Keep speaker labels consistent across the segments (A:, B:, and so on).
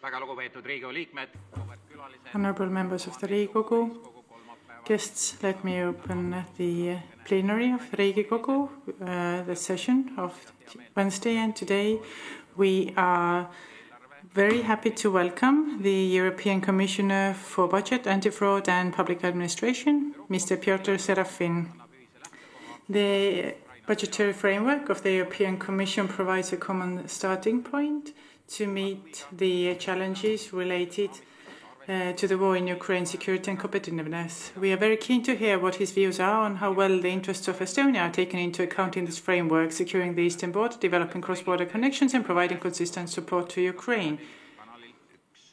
A: Honourable members of the Riigikogu, guests, let me open the plenary of the Riigikogu, the session of Wednesday, and today we are very happy to welcome the European Commissioner for Budget, Anti-Fraud and Public Administration, Mr. Piotr Serafin. The budgetary framework of the European Commission provides a common starting point to meet the challenges related to the war in Ukraine, security and competitiveness. We are very keen to hear what his views are on how well the interests of Estonia are taken into account in this framework, securing the eastern border, developing cross-border connections and providing consistent support to Ukraine.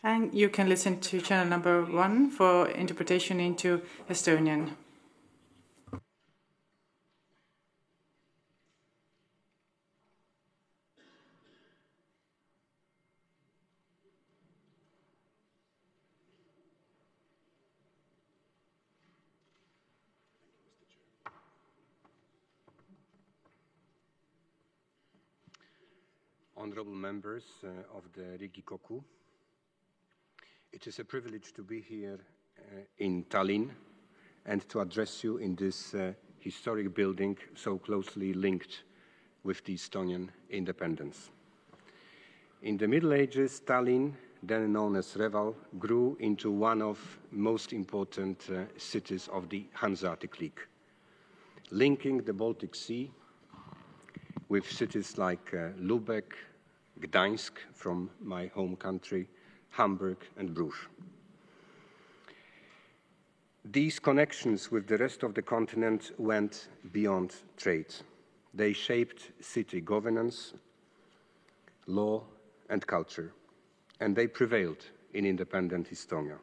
A: And you can listen to channel number 1 for interpretation into Estonian.
B: Honourable members of the Riigikogu, it is a privilege to be here in Tallinn and to address you in this historic building so closely linked with the Estonian independence. In the Middle Ages, Tallinn, then known as Reval, grew into one of most important cities of the Hanseatic League, linking the Baltic Sea with cities like Lubeck, Gdańsk, from my home country, Hamburg and Bruges. These connections with the rest of the continent went beyond trade. They shaped city governance, law and culture, and they prevailed in independent Estonia.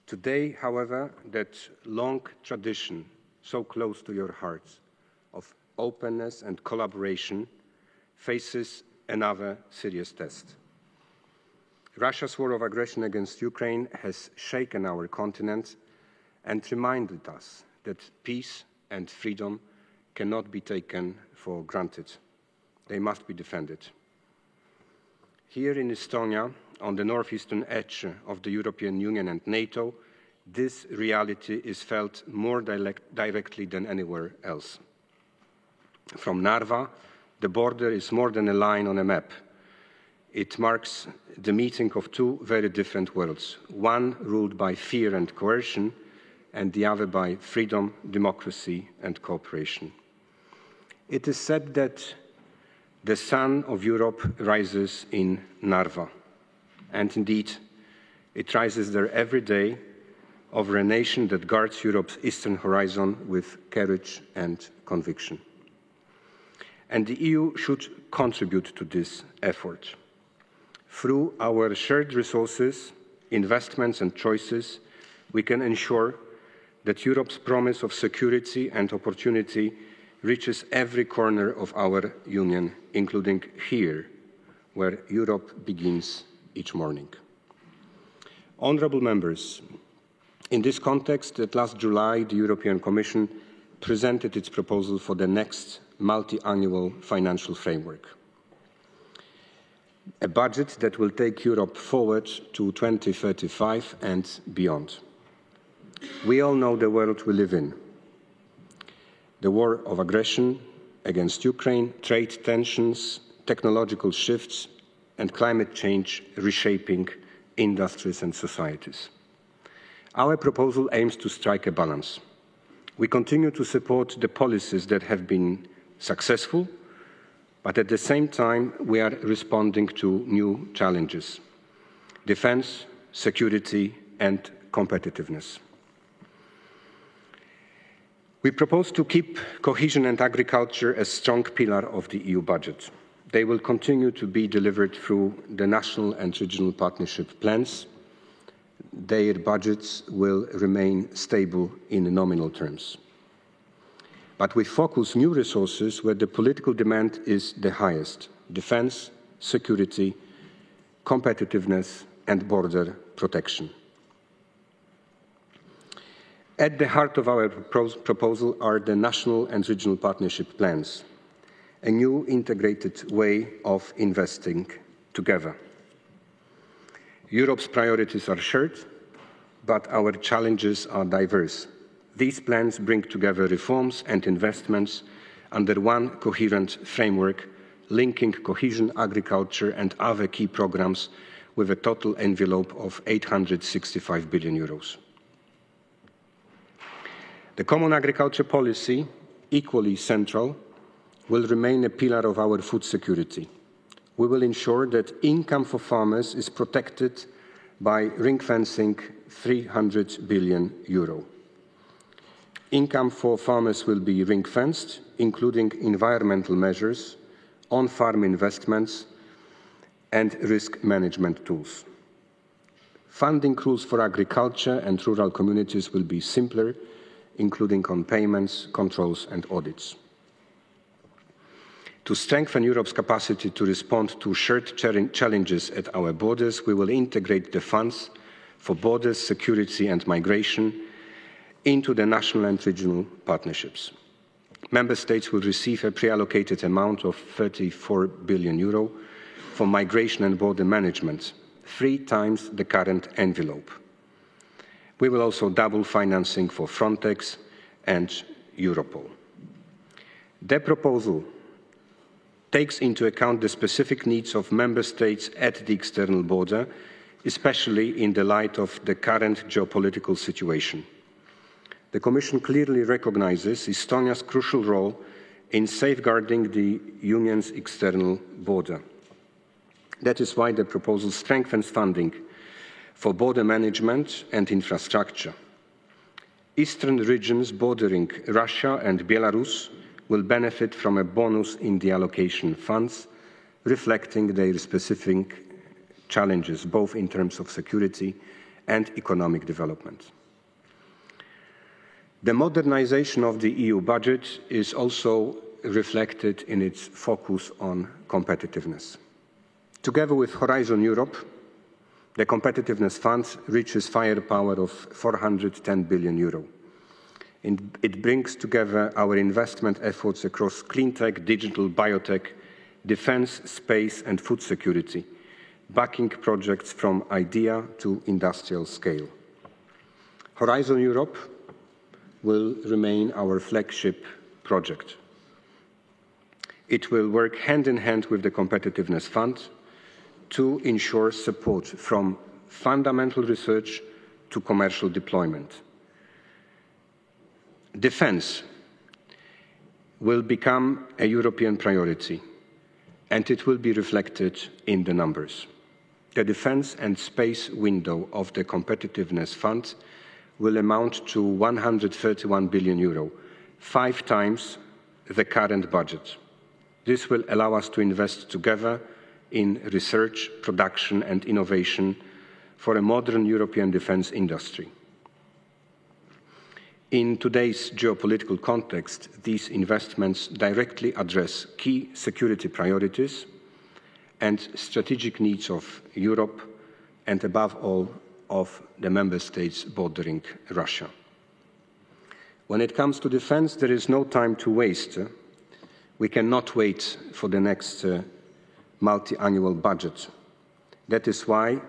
B: Today, however, that long tradition, so close to your hearts, of openness and collaboration faces another serious test. Russia's war of aggression against Ukraine has shaken our continent and reminded us that peace and freedom cannot be taken for granted. They must be defended. Here in Estonia, on the northeastern edge of the European Union and NATO, this reality is felt more directly than anywhere else. From Narva, the border is more than a line on a map. It marks the meeting of two very different worlds, one ruled by fear and coercion, and the other by freedom, democracy, and cooperation. It is said that the sun of Europe rises in Narva, and indeed, it rises there every day over a nation that guards Europe's eastern horizon with courage and conviction. And the EU should contribute to this effort. Through our shared resources, investments and choices, we can ensure that Europe's promise of security and opportunity reaches every corner of our Union, including here, where Europe begins each morning. Honourable members, in this context, last July, the European Commission presented its proposal for the next multi-annual financial framework, a budget that will take Europe forward to 2035 and beyond. We all know the world we live in. The war of aggression against Ukraine, trade tensions, technological shifts, and climate change reshaping industries and societies. Our proposal aims to strike a balance. We continue to support the policies that have been successful, but at the same time, we are responding to new challenges: defense, security, and competitiveness. We propose to keep cohesion and agriculture as a strong pillar of the EU budget. They will continue to be delivered through the national and regional partnership plans. Their budgets will remain stable in nominal terms. But we focus new resources where the political demand is the highest: defense, security, competitiveness, and border protection. At the heart of our proposal are the national and regional partnership plans, a new integrated way of investing together. Europe's priorities are shared, but our challenges are diverse. These plans bring together reforms and investments under one coherent framework, linking cohesion, agriculture and other key programmes with a total envelope of 865 billion euros. The common agriculture policy, equally central, will remain a pillar of our food security. We will ensure that income for farmers is protected by ring-fencing 300 billion euro. Income for farmers will be ring-fenced, including environmental measures, on-farm investments and risk management tools. Funding rules for agriculture and rural communities will be simpler, including on payments, controls and audits. To strengthen Europe's capacity to respond to shared challenges at our borders, we will integrate the funds for borders, security and migration into the national and regional partnerships. Member States will receive a pre-allocated amount of 34 billion euro for migration and border management, 3 times the current envelope. We will also double financing for Frontex and Europol. The proposal takes into account the specific needs of Member States at the external border, especially in the light of the current geopolitical situation. The Commission clearly recognises Estonia's crucial role in safeguarding the Union's external border. That is why the proposal strengthens funding for border management and infrastructure. Eastern regions bordering Russia and Belarus will benefit from a bonus in the allocation funds, reflecting their specific challenges, both in terms of security and economic development. The modernisation of the EU budget is also reflected in its focus on competitiveness. Together with Horizon Europe, the Competitiveness Fund reaches firepower of 410 billion euro. It brings together our investment efforts across clean tech, digital, biotech, defence, space and food security, backing projects from idea to industrial scale. Horizon Europe will remain our flagship project. It will work hand in hand with the Competitiveness Fund to ensure support from fundamental research to commercial deployment. Defence will become a European priority, and it will be reflected in the numbers. The defence and space window of the Competitiveness Fund will amount to 131 billion euro, 5 times the current budget. This will allow us to invest together in research, production and innovation for a modern European defence industry. In today's geopolitical context, these investments directly address key security priorities and strategic needs of Europe and, above all, of the Member States bordering Russia. When it comes to defence, there is no time to waste. We cannot wait for the next multi-annual budget. That is why,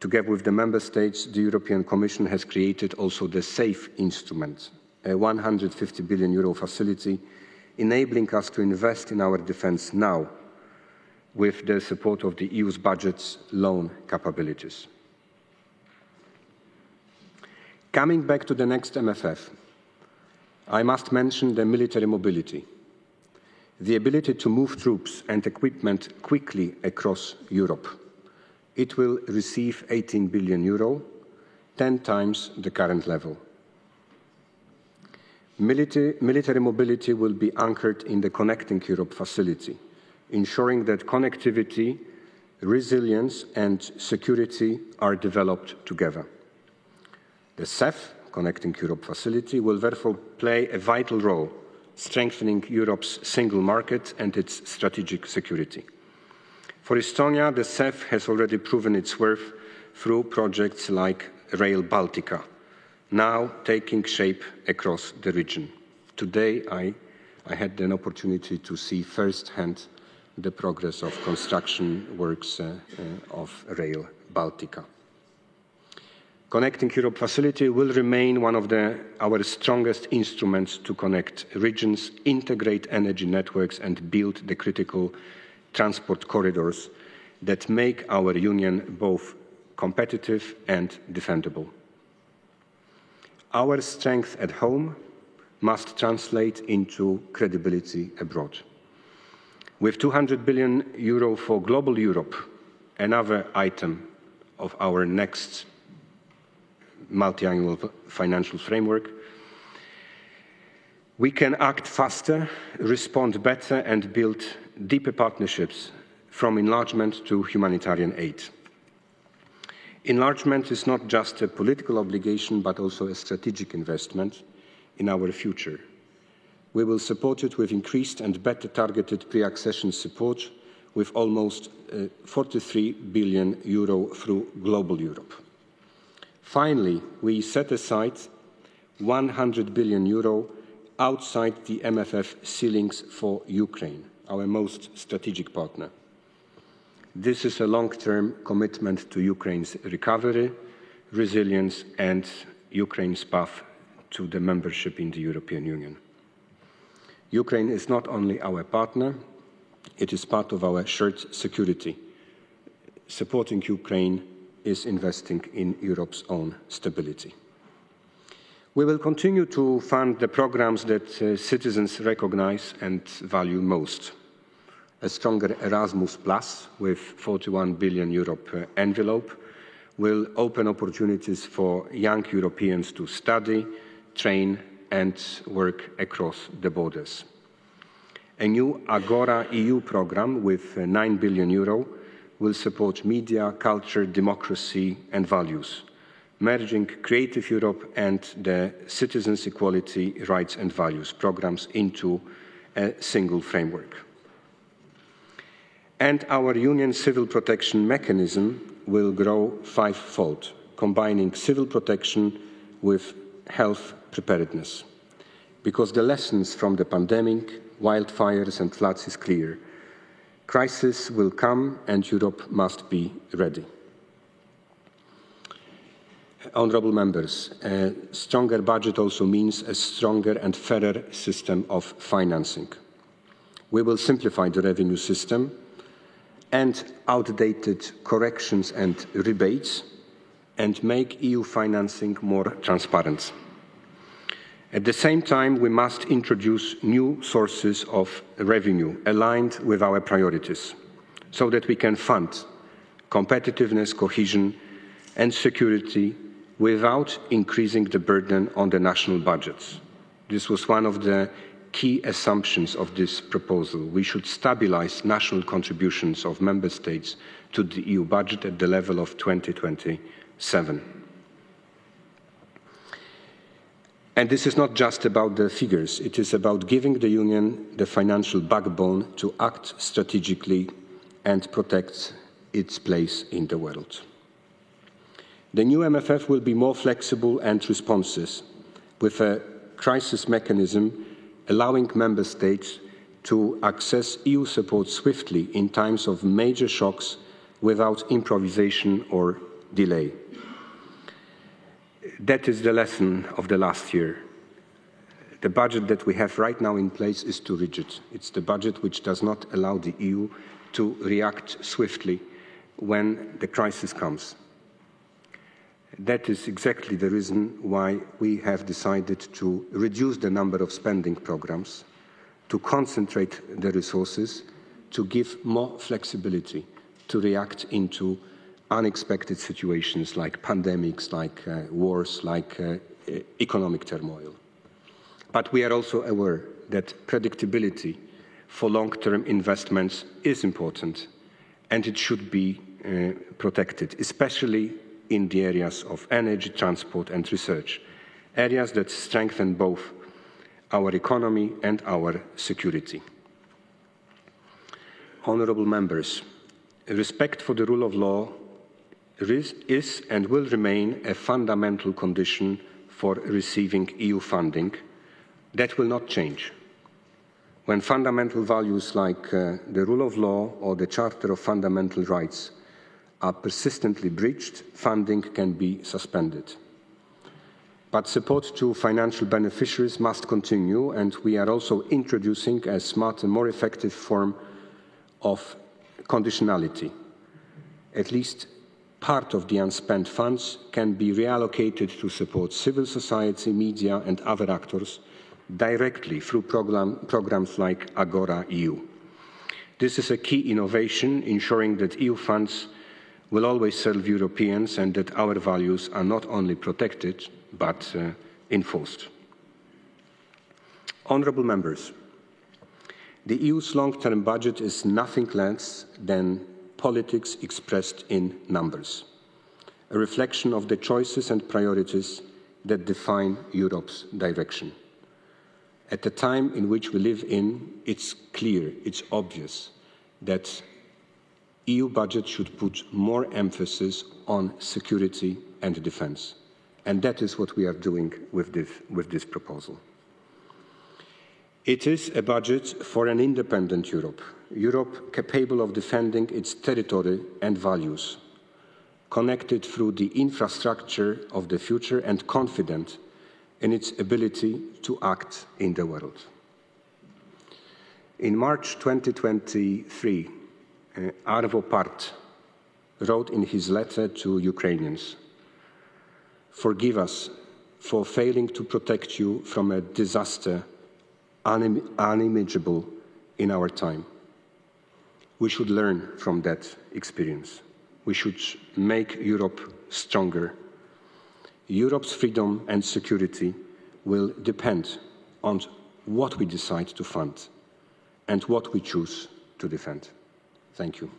B: together with the Member States, the European Commission has created also the SAFE instrument, a 150 billion euro facility, enabling us to invest in our defence now with the support of the EU's budget's loan capabilities. Coming back to the next MFF, I must mention the military mobility. The ability to move troops and equipment quickly across Europe. It will receive 18 billion euro, 10 times the current level. Military mobility will be anchored in the Connecting Europe facility, ensuring that connectivity, resilience and security are developed together. The CEF, Connecting Europe facility, will therefore play a vital role strengthening Europe's single market and its strategic security. For Estonia, the CEF has already proven its worth through projects like Rail Baltica, now taking shape across the region. Today, I had an opportunity to see firsthand the progress of construction works of Rail Baltica. Connecting Europe facility will remain one of our strongest instruments to connect regions, integrate energy networks and build the critical transport corridors that make our union both competitive and defendable. Our strength at home must translate into credibility abroad. With €200 billion for Global Europe, another item of our next multi-annual financial framework, we can act faster, respond better and build deeper partnerships from enlargement to humanitarian aid. Enlargement is not just a political obligation but also a strategic investment in our future. We will support it with increased and better targeted pre-accession support with almost €43 billion through Global Europe. Finally, we set aside €100 billion outside the MFF ceilings for Ukraine, our most strategic partner. This is a long-term commitment to Ukraine's recovery, resilience and Ukraine's path to the membership in the European Union. Ukraine is not only our partner, it is part of our shared security. Supporting Ukraine is investing in Europe's own stability. We will continue to fund the programs that citizens recognize and value most. A stronger Erasmus Plus with €41 billion per envelope will open opportunities for young Europeans to study, train and work across the borders. A new Agora EU programme with €9 billion will support media, culture, democracy and values, merging Creative Europe and the Citizens' Equality, Rights and Values programmes into a single framework. And our Union Civil Protection Mechanism will grow fivefold, combining civil protection with health preparedness. Because the lessons from the pandemic, wildfires and floods is clear. Crisis will come and Europe must be ready. Honourable members, a stronger budget also means a stronger and fairer system of financing. We will simplify the revenue system and outdated corrections and rebates and make EU financing more transparent. At the same time, we must introduce new sources of revenue aligned with our priorities so that we can fund competitiveness, cohesion and security without increasing the burden on the national budgets. This was one of the key assumptions of this proposal. We should stabilise national contributions of member states to the EU budget at the level of 2027. And this is not just about the figures, it is about giving the Union the financial backbone to act strategically and protect its place in the world. The new MFF will be more flexible and responsive, with a crisis mechanism allowing member states to access EU support swiftly in times of major shocks without improvisation or delay. That is the lesson of the last year. The budget that we have right now in place is too rigid. It's the budget which does not allow the EU to react swiftly when the crisis comes. That is exactly the reason why we have decided to reduce the number of spending programs, to concentrate the resources, to give more flexibility, to react into unexpected situations like pandemics, like wars, like economic turmoil. But we are also aware that predictability for long-term investments is important and it should be protected, especially in the areas of energy, transport and research, areas that strengthen both our economy and our security. Honourable members, respect for the rule of law is and will remain a fundamental condition for receiving EU funding. That will not change. When fundamental values like the rule of law or the Charter of Fundamental Rights are persistently breached, funding can be suspended. But support to financial beneficiaries must continue, and we are also introducing a smarter, more effective form of conditionality. At least part of the unspent funds can be reallocated to support civil society, media and other actors directly through programs like Agora EU. This is a key innovation, ensuring that EU funds will always serve Europeans and that our values are not only protected but enforced. Honourable members, the EU's long-term budget is nothing less than politics expressed in numbers, a reflection of the choices and priorities that define Europe's direction. At the time in which we live in, it's clear, it's obvious that EU budget should put more emphasis on security and defence. And that is what we are doing with this proposal. It is a budget for an independent Europe, Europe capable of defending its territory and values, connected through the infrastructure of the future and confident in its ability to act in the world. In March 2023, Arvo Part wrote in his letter to Ukrainians, "Forgive us for failing to protect you from a disaster unimaginable in our time." We should learn from that experience. We should make Europe stronger. Europe's freedom and security will depend on what we decide to fund and what we choose to defend. Thank you.